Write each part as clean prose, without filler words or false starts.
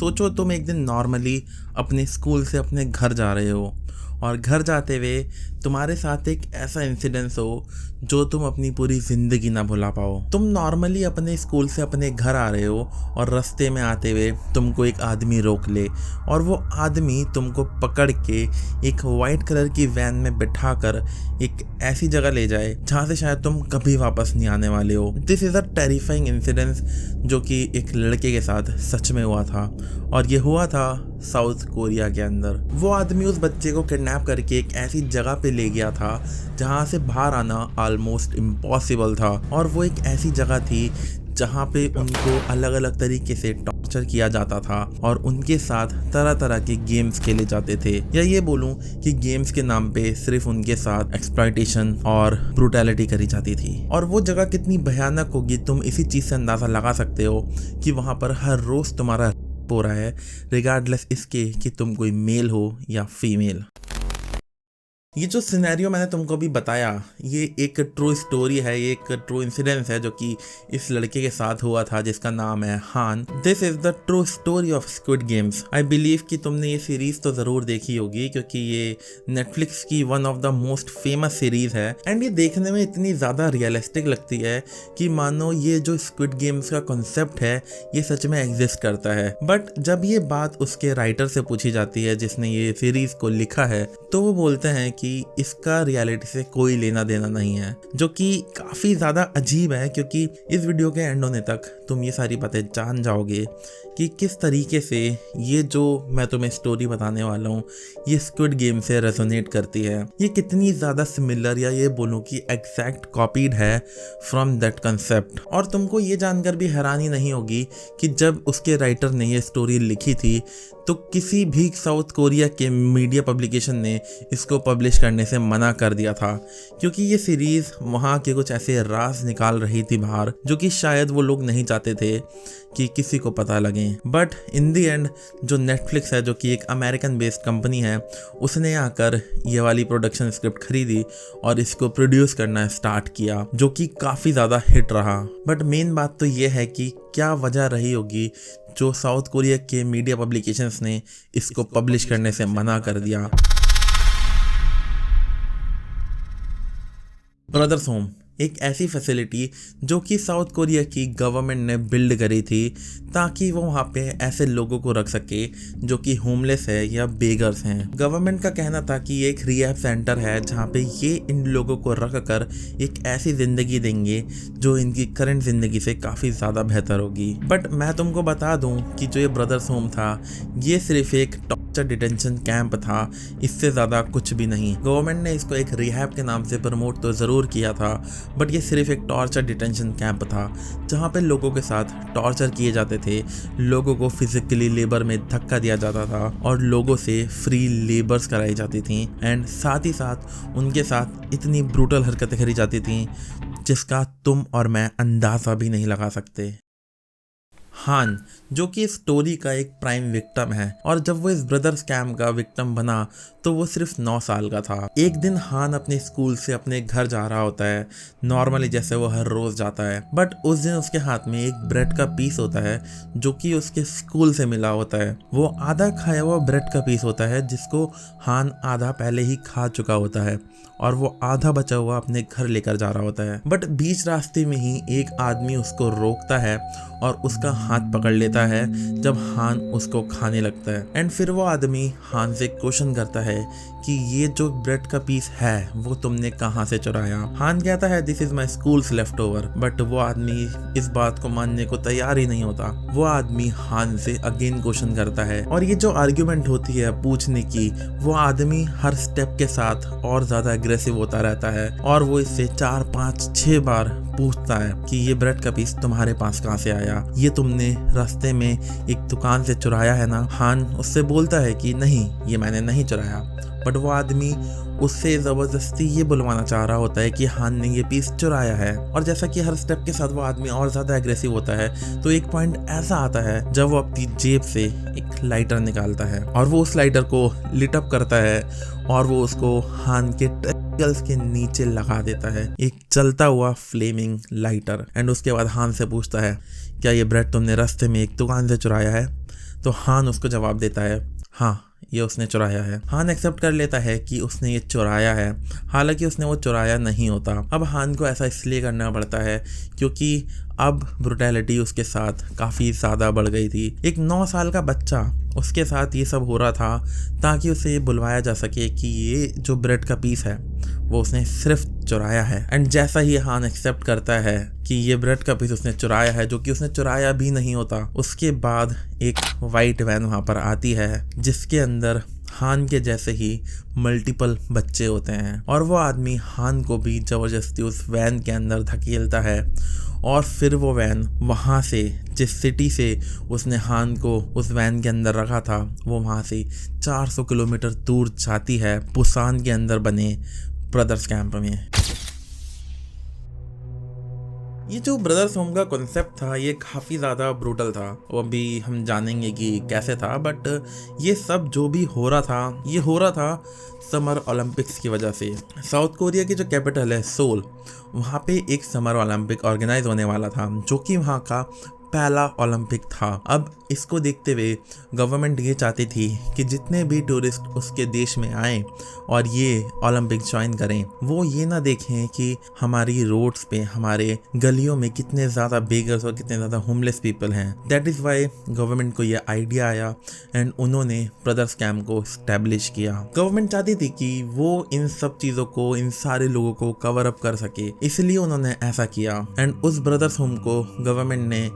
सोचो तुम एक दिन नॉर्मली अपने स्कूल से अपने घर जा रहे हो और घर जाते हुए तुम्हारे साथ एक ऐसा इंसिडेंस हो जो तुम अपनी पूरी ज़िंदगी ना भुला पाओ। तुम नॉर्मली अपने स्कूल से अपने घर आ रहे हो और रास्ते में आते हुए तुमको एक आदमी रोक ले और वो आदमी तुमको पकड़ के एक वाइट कलर की वैन में बिठाकर एक ऐसी जगह ले जाए जहाँ से शायद तुम कभी वापस नहीं आने वाले हो। This is a terrifying incidence जो कि एक लड़के के साथ सच में हुआ था और ये हुआ था साउथ कोरिया के अंदर। वो आदमी उस बच्चे को किडनैप करके एक ऐसी जगह पे ले गया था जहाँ से बाहर आना ऑलमोस्ट इम्पॉसिबल था और वो एक ऐसी जगह थी जहाँ पे उनको अलग अलग तरीके से टॉर्चर किया जाता था और उनके साथ तरह तरह के गेम्स खेले जाते थे, या ये बोलूँ कि गेम्स के नाम पे सिर्फ उनके साथ एक्सप्लॉयटेशन और ब्रूटैलिटी करी जाती थी। और वो जगह कितनी भयानक होगी तुम इसी चीज़ से अंदाज़ा लगा सकते हो कि वहाँ पर हर रोज़ तुम्हारा हो रहा है रिगार्डलेस इसके कि तुम कोई मेल हो या फीमेल। ये जो सिनेरियो मैंने तुमको अभी बताया ये एक ट्रू स्टोरी है, ये एक ट्रू इंसिडेंस है जो कि इस लड़के के साथ हुआ था जिसका नाम है हान। This is the true story of squid games. I believe कि तुमने ये सीरीज़ तो ज़रूर देखी होगी क्योंकि ये नेटफ्लिक्स की one of the most famous series है एंड ये देखने में इतनी ज़्यादा रियलिस्टिक लगती है कि मानो ये जो स्क्विड गेम्स का कॉन्सेप्ट है ये सच में एग्जिस्ट करता है। बट जब ये बात उसके राइटर से पूछी जाती है जिसने ये सीरीज़ को लिखा है तो वो बोलते हैं कि इसका रियलिटी से कोई लेना देना नहीं है, जो कि काफ़ी ज़्यादा अजीब है क्योंकि इस वीडियो के एंड होने तक तुम ये सारी बातें जान जाओगे कि किस तरीके से ये जो मैं तुम्हें स्टोरी बताने वाला हूँ ये स्क्विड गेम से रेजोनेट करती है। ये कितनी ज़्यादा सिमिलर या ये बोलूँ कि एग्जैक्ट कॉपीड है फ्रॉम दैट कंसेप्ट। और तुमको ये जानकर भी हैरानी नहीं होगी कि जब उसके राइटर ने ये स्टोरी लिखी थी तो किसी भी साउथ कोरिया के मीडिया पब्लिकेशन ने इसको पब्लिश करने से मना कर दिया था क्योंकि ये सीरीज़ वहाँ के कुछ ऐसे राज निकाल रही थी बाहर जो कि शायद वो लोग नहीं चाहते थे कि किसी को पता लगे। बट इन दी एंड जो नेटफ्लिक्स है जो कि एक अमेरिकन बेस्ड कंपनी है उसने आकर ये वाली प्रोडक्शन स्क्रिप्ट खरीदी और इसको प्रोड्यूस करना स्टार्ट किया जो कि काफ़ी ज़्यादा हिट रहा। बट मेन बात तो ये है कि क्या वजह रही होगी जो साउथ कोरिया के मीडिया पब्लिकेशंस ने इसको पब्लिश करने से मना कर दिया। ब्रदर्स होम एक ऐसी फैसिलिटी जो कि साउथ कोरिया की गवर्नमेंट ने बिल्ड करी थी ताकि वो वहाँ पे ऐसे लोगों को रख सके जो कि होमलेस है या बेगर्स हैं। गवर्नमेंट का कहना था कि ये एक रिहैब सेंटर है जहाँ पे ये इन लोगों को रख कर एक ऐसी ज़िंदगी देंगे जो इनकी करंट ज़िंदगी से काफ़ी ज़्यादा बेहतर होगी। बट मैं तुमको बता दूँ कि जो ये ब्रदर्स होम था ये सिर्फ एक टॉर्चर डिटेंशन कैंप था, इससे ज़्यादा कुछ भी नहीं। गवर्नमेंट ने इसको एक रिहैब के नाम से प्रमोट तो ज़रूर किया था बट ये सिर्फ एक टॉर्चर डिटेंशन कैंप था जहाँ पे लोगों के साथ टॉर्चर किए जाते थे, लोगों को फिजिकली लेबर में धक्का दिया जाता था और लोगों से फ्री लेबर्स कराई जाती थी एंड साथ ही साथ उनके साथ इतनी ब्रूटल हरकतें करी जाती थी जिसका तुम और मैं अंदाज़ा भी नहीं लगा सकते। हान जो कि इस स्टोरी का एक प्राइम विक्टिम है और जब वो इस ब्रदर स्कैम का विक्टिम बना तो वो सिर्फ 9 साल का था। एक दिन हान अपने स्कूल से अपने घर जा रहा होता है नॉर्मली जैसे वो हर रोज जाता है, बट उस दिन उसके हाथ में एक ब्रेड का पीस होता है जो कि उसके स्कूल से मिला होता है। वो आधा खाया हुआ ब्रेड का पीस होता है जिसको हान आधा पहले ही खा चुका होता है और वो आधा बचा हुआ अपने घर लेकर जा रहा होता है। बट बीच रास्ते में ही एक आदमी उसको रोकता है और उसका हाथ पकड़ लेता है जब हान उसको खाने लगता है एंड फिर वो आदमी हान से क्वेश्चन करता है कि ये जो ब्रेड का पीस है वो तुमने कहाँ से चुराया। हान कहता है this is my schools left over, but वो आदमी इस बात को मानने को तैयार ही नहीं होता। वो आदमी हान से अगेन क्वेश्चन करता है और ये जो आर्ग्यूमेंट होती है पूछने की वो आदमी हर स्टेप के साथ और ज्यादा अग्रेसिव होता रहता है और वो इससे 4, 5, 6 बार पूछता है कि ये ब्रेड का पीस तुम्हारे पास कहाँ से आया, ये तुमने रास्ते में एक दुकान से चुराया है ना। हान उससे बोलता है कि नहीं ये मैंने नहीं चुराया, बट वो आदमी उससे ज़बरदस्ती ये बुलवाना चाह रहा होता है कि हान ने ये पीस चुराया है। और जैसा कि हर स्टेप के साथ वो आदमी और ज़्यादा एग्रेसिव होता है तो एक पॉइंट ऐसा आता है जब वो अपनी जेब से एक लाइटर निकालता है और वो उस लाइटर को लिट अप करता है और वो उसको हान के टेस्टिकल्स के नीचे लगा देता है, एक चलता हुआ फ्लेमिंग लाइटर। एंड उसके बाद हान से पूछता है क्या ये ब्रेड तुमने रास्ते में एक दुकान से चुराया है। तो हान उसको जवाब देता है हाँ ये उसने चुराया है। हान एक्सेप्ट कर लेता है कि उसने ये चुराया है, हालांकि उसने वो चुराया नहीं होता। अब हान को ऐसा इसलिए करना पड़ता है क्योंकि अब ब्रुटैलिटी उसके साथ काफ़ी ज़्यादा बढ़ गई थी। एक 9 साल का बच्चा उसके साथ ये सब हो रहा था ताकि उसे बुलवाया जा सके कि ये जो ब्रेड का पीस है वो उसने सिर्फ चुराया है। एंड जैसा ही हान एक्सेप्ट करता है कि ये ब्रेड का पीस उसने चुराया है, जो कि उसने चुराया भी नहीं होता, उसके बाद एक वाइट वैन वहाँ पर आती है जिसके अंदर हान के जैसे ही मल्टीपल बच्चे होते हैं। और वो आदमी हान को भी ज़बरदस्ती उस वैन के अंदर धकेलता है और फिर वो वैन वहाँ से, जिस सिटी से उसने हान को उस वैन के अंदर रखा था, वो वहाँ से 400 किलोमीटर दूर जाती है बुसान के अंदर बने ब्रदर्स कैंप में। ये जो ब्रदर्स होम का कॉन्सेप्ट था ये काफ़ी ज़्यादा ब्रूटल था, वो अभी हम जानेंगे कि कैसे था। बट ये सब जो भी हो रहा था, ये हो रहा था समर ओलंपिक्स की वजह से। साउथ कोरिया की जो कैपिटल है सोल, वहाँ पे एक समर ओलंपिक ऑर्गेनाइज होने वाला था जो कि वहाँ का पहला ओलंपिक था। अब इसको देखते हुए गवर्नमेंट ये चाहती थी कि जितने भी टूरिस्ट उसके देश में आएँ और ये ओलंपिक ज्वाइन करें, वो ये ना देखें कि हमारी रोड्स पे, हमारे गलियों में कितने ज़्यादा बेगर्स और कितने ज़्यादा होमलेस पीपल हैं। दैट इज़ वाई गवर्नमेंट को ये आइडिया आया एंड उन्होंने ब्रदर्स कैंप को इस्टेब्लिश किया। गवर्नमेंट चाहती थी कि वो इन सब चीज़ों को, इन सारे लोगों को कवर अप कर सके, इसलिए उन्होंने ऐसा किया। एंड उस ब्रदर्स होम को गवर्नमेंट ने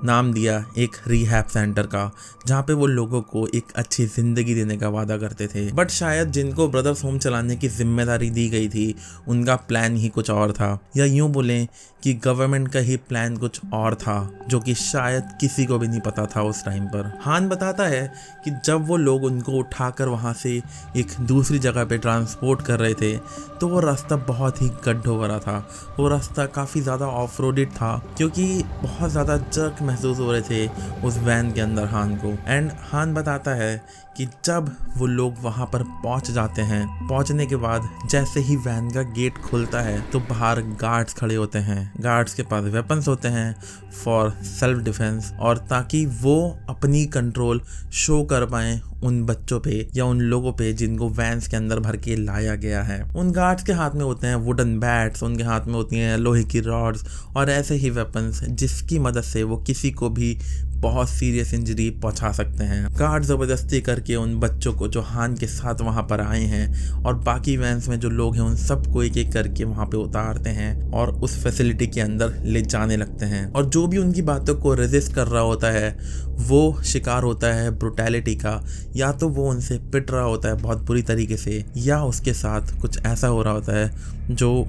नाम दिया एक रिहैब सेंटर का, जहाँ पे वो लोगों को एक अच्छी ज़िंदगी देने का वादा करते थे। बट शायद जिनको ब्रदर्स होम चलाने की जिम्मेदारी दी गई थी उनका प्लान ही कुछ और था, या यूँ बोलें कि गवर्नमेंट का ही प्लान कुछ और था जो कि शायद किसी को भी नहीं पता था उस टाइम पर। हान बताता है कि जब वो लोग उनको उठाकर वहाँ से एक दूसरी जगह पे ट्रांसपोर्ट कर रहे थे तो वो रास्ता बहुत ही गड्ढों भरा था। वो रास्ता काफ़ी ज़्यादा ऑफ रोडेड था क्योंकि बहुत ज़्यादा जर्क महसूस हो रहे थे उस वैन के अंदर हान को। एंड हान बताता है कि जब वो लोग वहाँ पर पहुँच जाते हैं, पहुँचने के बाद जैसे ही वैन का गेट खुलता है तो बाहर गार्ड्स खड़े होते हैं। गार्ड्स के पास वेपन्स होते हैं फॉर सेल्फ डिफेंस, और ताकि वो अपनी कंट्रोल शो कर पाएँ उन बच्चों पे या उन लोगों पे जिनको वैन्स के अंदर भर के लाया गया है। उन गार्ड्स के हाथ में होते हैं वुडन बैट्स, उनके हाथ में होती हैं लोहे की रॉड्स और ऐसे ही वेपन्स जिसकी मदद से वो किसी को भी बहुत सीरियस इंजरी पहुंचा सकते हैं। गार्ड ज़बरदस्ती करके उन बच्चों को जो हान के साथ वहां पर आए हैं और बाकी वैन्स में जो लोग हैं उन सबको एक एक करके वहां पे उतारते हैं और उस फैसिलिटी के अंदर ले जाने लगते हैं। और जो भी उनकी बातों को रेजिस्ट कर रहा होता है वो शिकार होता है ब्रुटैलिटी का, या तो वो उनसे पिट रहा होता है बहुत बुरी तरीके से, या उसके साथ कुछ ऐसा हो रहा होता है जो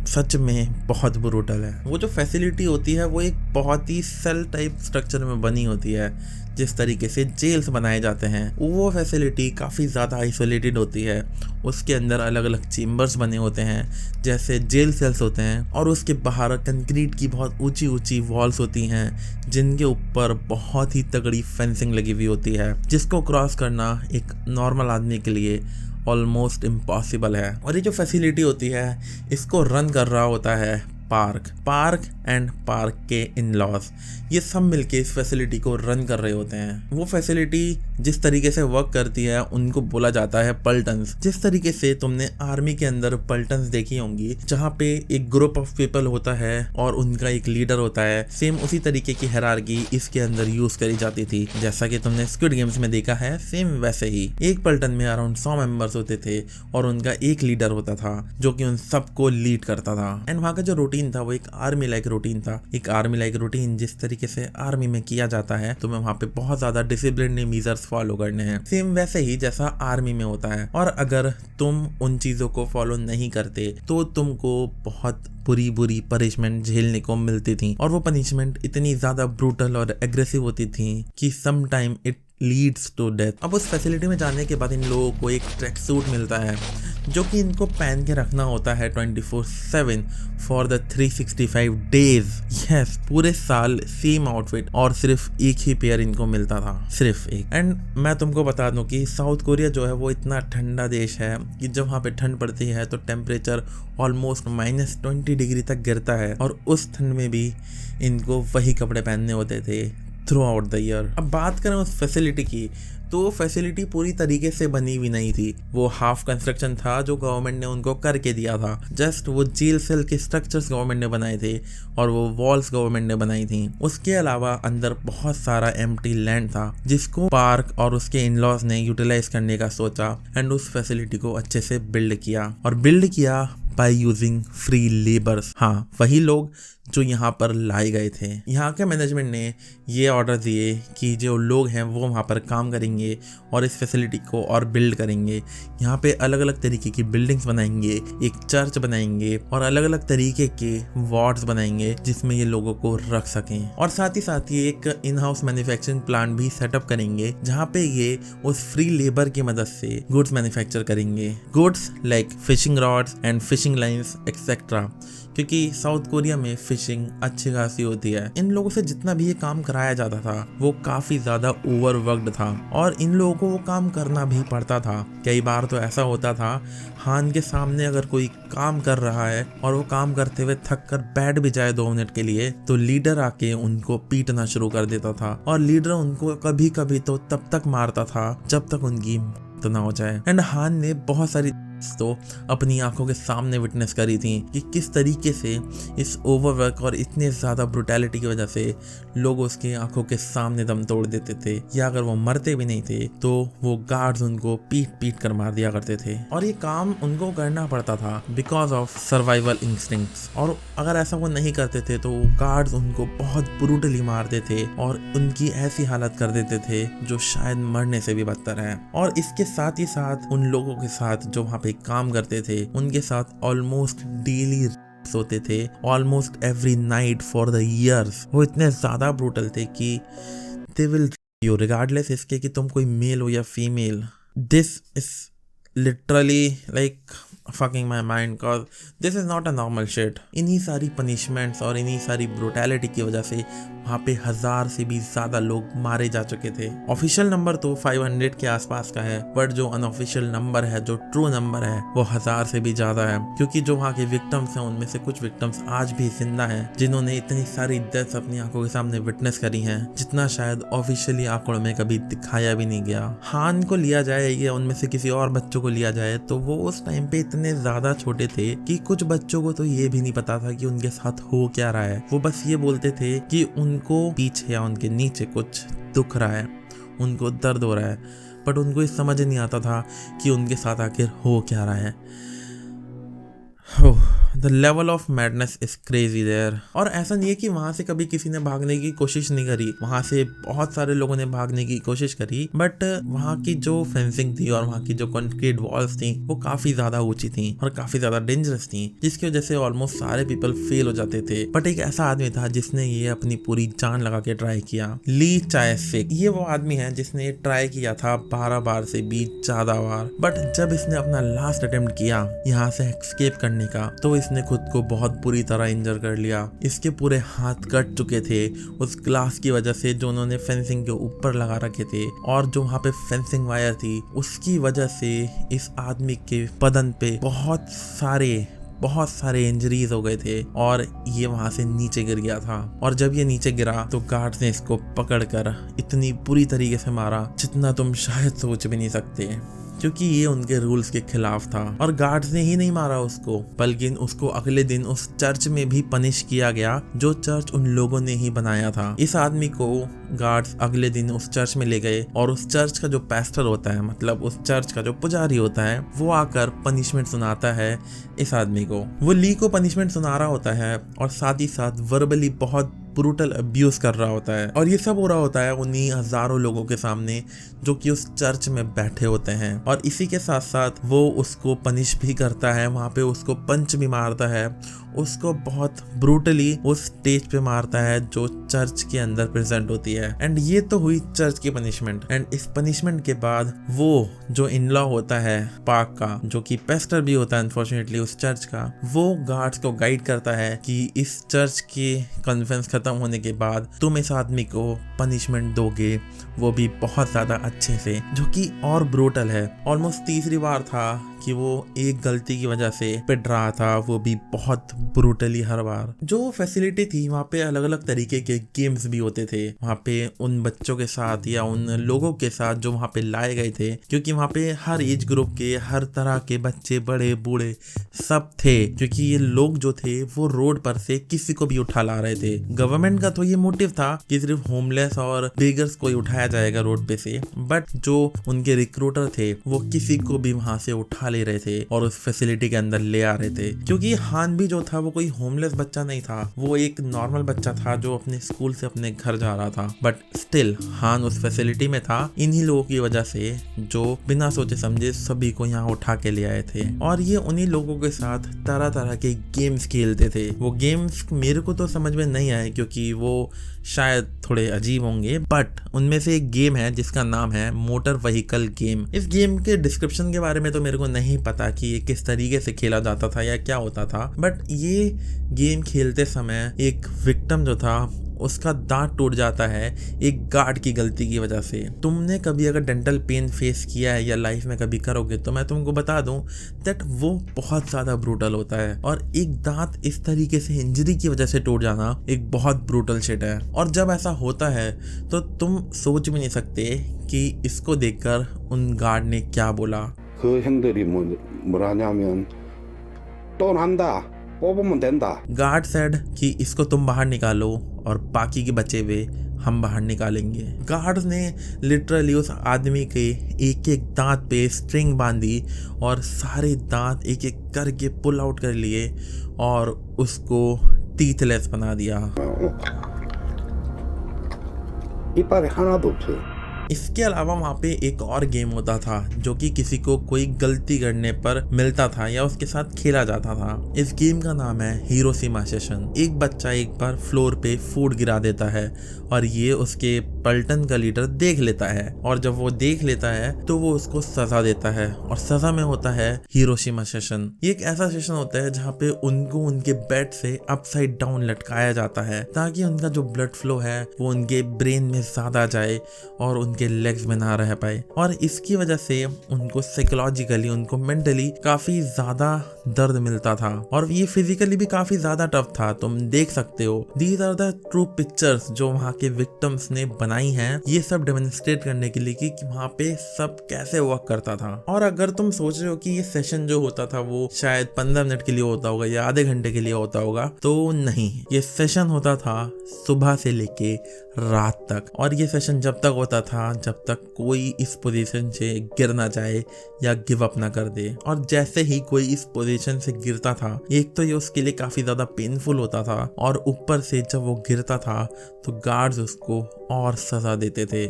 सच में बहुत ब्रूटल है। वो जो फैसिलिटी होती है वो एक बहुत ही सेल टाइप स्ट्रक्चर में बनी होती है। जिस तरीके से जेल्स बनाए जाते हैं वो फैसिलिटी काफ़ी ज़्यादा आइसोलेटेड होती है। उसके अंदर अलग अलग चेम्बर्स बने होते हैं जैसे जेल सेल्स होते हैं, और उसके बाहर कंक्रीट की बहुत ऊंची ऊंची वॉल्स होती हैं जिनके ऊपर बहुत ही तगड़ी फेंसिंग लगी हुई होती है, जिसको क्रॉस करना एक नॉर्मल आदमी के लिए ऑलमोस्ट इम्पॉसिबल है। और ये जो फैसिलिटी होती है इसको रन कर रहा होता है पार्क एंड पार्क के इन लॉज, ये सब मिलके इस फैसिलिटी को रन कर रहे होते हैं। वो फैसिलिटी जिस तरीके से वर्क करती है उनको बोला जाता है पल्टन्स। जिस तरीके से तुमने आर्मी के अंदर पल्टन्स देखी होंगी जहाँ पे एक ग्रुप ऑफ पीपल होता है और उनका एक लीडर होता है, सेम उसी तरीके की हायरार्की इसके अंदर यूज करी जाती थी। जैसा कि तुमने स्क्विड गेम्स में देखा है सेम वैसे ही एक पल्टन में अराउंड 100 मेंबर्स होते थे और उनका एक लीडर होता था जो कि उन सबको लीड करता था। एंड वहाँ का जो रूटीन था वो एक आर्मी लाइक रूटीन था। एक आर्मी लाइक रूटीन जिस तरीके से आर्मी में किया जाता है तो मैं वहाँ पे बहुत ज्यादा डिसिप्लिन मेजर्स फॉलो करने हैं, सेम वैसे ही जैसा आर्मी में होता है। और अगर तुम उन चीजों को फॉलो नहीं करते तो तुमको बहुत बुरी बुरी पनिशमेंट झेलने को मिलती थी, और वो पनिशमेंट इतनी ज्यादा ब्रूटल और एग्रेसिव होती थी कि some time it leads to death. अब उस फैसिलिटी में जाने के बाद इन लोगों को एक ट्रैक सूट मिलता है जो कि इनको पहन के रखना होता है 24/7 फॉर द 365 डेज। यस, पूरे साल सेम आउटफिट, और सिर्फ एक ही पेयर इनको मिलता था, सिर्फ एक। एंड मैं तुमको बता दूं कि साउथ कोरिया जो है वो इतना ठंडा देश है कि जब वहाँ पे ठंड पड़ती है तो टेम्परेचर ऑलमोस्ट -20 डिग्री तक गिरता है, और उस ठंड में भी इनको वही कपड़े पहनने होते थे थ्रू आउट द ईयर। अब बात करें उस फैसिलिटी की, तो फैसिलिटी पूरी तरीके से बनी हुई नहीं थी। वो हाफ कंस्ट्रक्शन था जो गवर्नमेंट ने उनको करके दिया था। जस्ट वो जेल सेल के स्ट्रक्चर्स गवर्नमेंट ने बनाए थे और वो वॉल्स गवर्नमेंट ने बनाई थी। उसके अलावा अंदर बहुत सारा एम्प्टी लैंड था जिसको पार्क और उसके इन-लॉज ने यूटिलाइज करने का सोचा एंड उस फैसिलिटी को अच्छे से बिल्ड किया बाय यूजिंग फ्री लेबर्स। हाँ, वही लोग जो यहाँ पर लाए गए थे। यहाँ के मैनेजमेंट ने ये ऑर्डर दिए कि जो लोग हैं वो वहाँ पर काम करेंगे और इस फैसिलिटी को और बिल्ड करेंगे। यहाँ पे अलग अलग तरीके की बिल्डिंग्स बनाएंगे, एक चर्च बनाएंगे और अलग अलग तरीके के वार्ड्स बनाएंगे जिसमें ये लोगों को रख सकें। और साथ ही एक इन हाउस मैन्युफैक्चरिंग प्लांट भी सेटअप करेंगे जहाँ पे ये उस फ्री लेबर की मदद से गुड्स मैन्युफैक्चर करेंगे। Goods like fishing rods and fishing lines etcetera, क्योंकि साउथ कोरिया में फिशिंग अच्छी खासी होती है। इन लोगों से जितना भी ये काम कराया जाता था वो काफी ज्यादा ओवरवर्कड था और इन लोगों को वो काम करना भी पड़ता था। कई बार तो ऐसा होता था हान के सामने अगर कोई काम कर रहा है और वो काम करते हुए थक कर बैठ भी जाए 2 मिनट के लिए तो लीडर आके उनको पीटना शुरू कर देता था और लीडर उनको कभी कभी तो तब तक मारता था जब तक उनकी मौत ना हो जाए। एंड हान ने बहुत सारी तो अपनी आंखों के सामने विटनेस करी थी कि किस तरीके से इस ओवरवर्क और इतने ज़्यादा ब्रुटैलिटी की वजह से लोग उसकी आंखों के सामने दम तोड़ देते थे, या अगर वो मरते भी नहीं थे तो वो गार्ड्स उनको पीट कर मार दिया करते थे। और ये काम उनको करना पड़ता था बिकॉज ऑफ सर्वाइवल इंस्टिंक्ट्स। और अगर ऐसा वो नहीं करते थे तो गार्ड्स उनको बहुत ब्रूटली मारते थे और उनकी ऐसी हालत कर देते थे जो शायद मरने से भी बदतर है। और इसके साथ ही साथ उन लोगों के साथ जो वहाँ पे काम करते थे उनके साथ ऑलमोस्ट डेली होते थे, almost every night for the years. वो इतने ज्यादा ब्रूटल थे कि दे विल यू रिगार्डलेस इसके कि तुम कोई मेल हो या female. This is literally like fucking my mind cause this is not a normal shit। इन्हीं सारी पनिशमेंट्स और इन्हीं सारी ब्रूटैलिटी की वजह से वहाँ पे 1000 से भी ज्यादा लोग मारे जा चुके थे। ऑफिशियल नंबर तो 500 के आसपास का है, बट जो अनऑफिशियल नंबर है, जो ट्रू नंबर है, वो 1000 से भी ज्यादा है। क्योंकि जो वहाँ के विक्टिम्स हैं उनमें से कुछ विक्टिम्स आज भी जिंदा हैं जिन्होंने इतनी सारी डेथ्स अपनी आंखों के सामने विटनेस करी हैं जितना शायद ऑफिशियली आंकड़ों में कभी दिखाया भी नहीं गया। हान को लिया जाए या उनमें से किसी और बच्चों को लिया जाए तो वो उस टाइम पे इतने ज्यादा छोटे थे कि कुछ बच्चों को तो ये भी नहीं पता था कि उनके साथ हो क्या रहा है। वो बस ये बोलते थे कि उनको पीछे या उनके नीचे कुछ दुख रहा है, उनको दर्द हो रहा है, बट उनको ये समझ नहीं आता था कि उनके साथ आखिर हो क्या रहा है। The level of madness is crazy there. और ऐसा नहीं है कि वहां से कभी किसी ने भागने की कोशिश नहीं करी, वहां से बहुत सारे लोगों ने भागने की कोशिश करी, बट वहां की जो फेंसिंग थी और वहां की जो कंक्रीट वॉल्स थी वो काफी ज्यादा ऊंची थी और काफी ज्यादा डेंजरस थी, जिसकी वजह से ऑलमोस्ट सारे पीपल फेल हो जाते थे। बट एक ऐसा आदमी था जिसने ये अपनी पूरी जान लगा के ट्राई किया, ली चाय-सिक। ये वो आदमी है जिसने ये ट्राई किया था 12 बार से भी ज्यादा बार। बट जब इसने अपना लास्ट अटेम्प्ट किया यहाँ से एस्केप करने का तो इसने खुद को बहुत बुरी तरह इंजर कर लिया। इसके पूरे हाथ कट चुके थे उस ग्लास की वजह से जो उन्होंने फेंसिंग के ऊपर लगा रखे थे, और जो वहाँ पे फेंसिंग वायर थी उसकी वजह से इस आदमी के बदन पे बहुत सारे इंजरीज हो गए थे और ये वहां से नीचे गिर गया था। और जब ये नीचे गिरा तो गार्ड्स ने इसको पकड़कर इतनी बुरी तरीके से मारा जितना तुम शायद सोच भी नहीं सकते, क्योंकि ये उनके रूल्स के खिलाफ था। और गार्ड्स ने ही नहीं मारा उसको, बल्कि उसको अगले दिन उस चर्च में भी पनिश किया गया जो चर्च उन लोगों ने ही बनाया था। इस आदमी को गार्ड्स अगले दिन उस चर्च में ले गए और उस चर्च का जो पैस्टर होता है, मतलब उस चर्च का जो पुजारी होता है, वो आकर पनिशमेंट सुनाता है इस आदमी को। वो ली को पनिशमेंट सुना रहा होता है और साथ ही साथ वर्बली बहुत ब्रूटल अब्यूज कर रहा होता है। और ये सब हो रहा होता है उन्हीं हजारों लोगों के सामने जो कि उस चर्च में बैठे होते हैं। और इसी के साथ साथ वो उसको पनिश भी करता है, वहां पे उसको पंच भी मारता है, उसको बहुत ब्रूटली उस स्टेज पे मारता है जो चर्च के अंदर प्रेजेंट होती है। एंड ये तो हुई चर्च की पनिशमेंट। एंड इस पनिशमेंट के बाद वो जो इन लॉ होता है पाक का, जो कि पेस्टर भी होता है अनफॉर्चुनेटली उस चर्च का, वो गार्ड्स को गाइड करता है कि इस चर्च की कॉन्फ्रेंस खत्म होने के बाद तुम इस आदमी को पनिशमेंट दोगे वो भी बहुत ज़्यादा अच्छे से, जो कि और ब्रूटल है। ऑलमोस्ट तीसरी बार था कि वो एक गलती की वजह से पिट रहा था, वो भी बहुत ब्रूटली हर बार। जो फैसिलिटी थी वहाँ पे अलग अलग तरीके के गेम्स भी होते थे वहाँ पे उन बच्चों के साथ या उन लोगों के साथ जो वहाँ पे लाए गए थे, क्योंकि वहाँ पे हर एज ग्रुप के, हर तरह के बच्चे, बड़े बूढ़े सब थे, क्योंकि ये लोग जो थे वो रोड पर से किसी को भी उठा ला रहे थे। गवर्नमेंट का तो ये मोटिव था कि सिर्फ होमलेस और बेगर्स को ही उठाया जाएगा रोड पे से, बट जो उनके रिक्रूटर थे वो किसी को भी वहां से उठा ले रहे थे और उस फैसिलिटी के अंदर ले आ रहे थे। क्योंकि हान भी जो था वो कोई होमलेस बच्चा नहीं था, वो एक नॉर्मल बच्चा था जो अपने स्कूल से अपने घर जा रहा था, बट स्टिल हान उस फैसिलिटी में था इन्हीं लोगों की वजह से जो बिना सोचे समझे सभी को यहाँ उठा के ले आए थे। और ये उन्हीं लोगों के साथ तरह तरह के गेम्स खेलते थे। वो गेम्स मेरे को तो समझ में नहीं आए क्योंकि वो शायद थोड़े अजीब होंगे, बट उनमें से एक गेम है जिसका नाम है मोटर व्हीकल गेम। इस गेम के डिस्क्रिप्शन के बारे में तो मेरे को नहीं पता कि ये किस तरीके से खेला जाता था या क्या होता था, बट ये गेम खेलते समय एक विक्टिम जो था उसका दांत टूट जाता है एक गार्ड की गलती की वजह से। तुमने कभी अगर डेंटल पेन फेस किया है या लाइफ में कभी करोगे तो मैं तुमको बता दूं दैट वो बहुत ज़्यादा ब्रूटल होता है, और एक दांत इस तरीके से इंजरी की वजह से टूट जाना एक बहुत ब्रूटल शिट है। और जब ऐसा होता है तो तुम सोच भी नहीं सकते कि इसको देखकर उन गार्ड ने क्या बोला। 그 형들이 뭐라 하냐면 또 난다 뽑으면 된다। गार्ड सेड कि इसको तुम बाहर निकालो और बाकी के बचे हुए हम बाहर निकालेंगे। गार्ड ने लिटरली उस आदमी के एक एक दांत पे स्ट्रिंग बांधी और सारे दांत एक एक करके पुल आउट कर लिए और उसको टीथलेस बना दिया। 이빨이 하나도 없어요। इसके अलावा वहाँ पे एक और गेम होता था जो कि किसी को कोई गलती करने पर मिलता था या उसके साथ खेला जाता था। इस गेम का नाम है हिरोशिमा सेशन। एक बच्चा एक बार फ्लोर पे फूड गिरा देता है और ये उसके पलटन का लीडर देख लेता है, और जब वो देख लेता है तो वो उसको सजा देता है, और सजा में होता है हिरोशिमा सेशन। ये एक ऐसा सेशन होता है जहाँ पे उनको उनके बेड से अपसाइड डाउन लटकाया जाता है ताकि उनका जो ब्लड फ्लो है वो उनके ब्रेन में ज्यादा जाए और उनके लेग्स में ना रह पाए, और इसकी वजह से उनको साइकोलॉजिकली, उनको मेंटली काफी ज्यादा दर्द मिलता था, और ये फिजिकली भी काफी ज्यादा टफ था। तुम देख सकते हो these are the true pictures जो वहाँ के विक्टिम्स ने बनाई हैं, ये सब डेमोन्स्ट्रेट करने के लिए कि वहाँ पे सब कैसे वर्क करता था। और अगर तुम सोच रहे हो कि ये सेशन जो होता था वो शायद 15 मिनट के लिए होता होगा या आधे घंटे के लिए होता होगा, तो नहीं, ये सेशन होता था सुबह से लेके रात तक, और ये सेशन जब तक होता था जब तक कोई इस पोजीशन से गिर ना जाए या गिव अप ना कर दे। और जैसे ही कोई इस पोजीशन से गिरता था, एक तो ये उसके लिए काफी ज्यादा पेनफुल होता था, और ऊपर से जब वो गिरता था तो गार्ड्स उसको और सजा देते थे,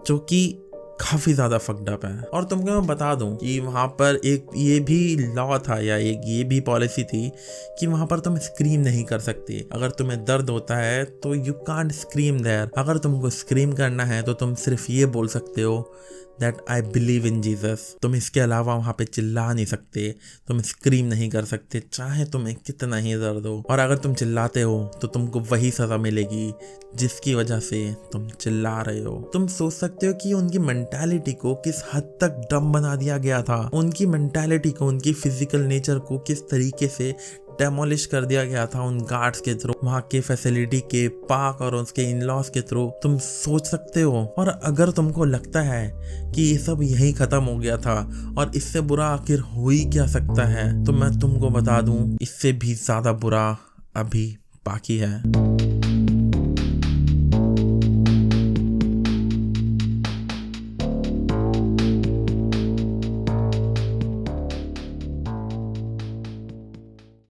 जो कि काफी ज्यादा फक्ड अप है। और तुमको मैं बता दूं कि वहां पर एक ये भी लॉ था या एक ये भी पॉलिसी थी कि वहां पर तुम स्क्रीम नहीं कर सकते। अगर तुम्हें दर्द होता है तो यू कांट स्क्रीम देयर। अगर तुमको स्क्रीम करना है तो तुम सिर्फ ये बोल सकते हो that I believe in Jesus. तुम इसके अलावा वहाँ पे चिल्ला नहीं सकते, तुम स्क्रीम नहीं कर सकते, चाहे तुम्हें कितना ही दर्द हो। और अगर तुम चिल्लाते हो तो तुमको वही सजा मिलेगी जिसकी वजह से तुम चिल्ला रहे हो। तुम सोच सकते हो कि उनकी मेंटालिटी को किस हद तक डम बना दिया गया था, उनकी मेंटालिटी को, उनकी फिजिकल नेचर को किस तरीके से डेमोलिश कर दिया गया था उन गार्ड्स के थ्रू, वहाँ के फैसिलिटी के, पार्क और उसके इन-लॉज के थ्रू। तुम सोच सकते हो। और अगर तुमको लगता है कि ये सब यहीं खत्म हो गया था और इससे बुरा आखिर हो ही क्या सकता है, तो मैं तुमको बता दूं इससे भी ज्यादा बुरा अभी बाकी है।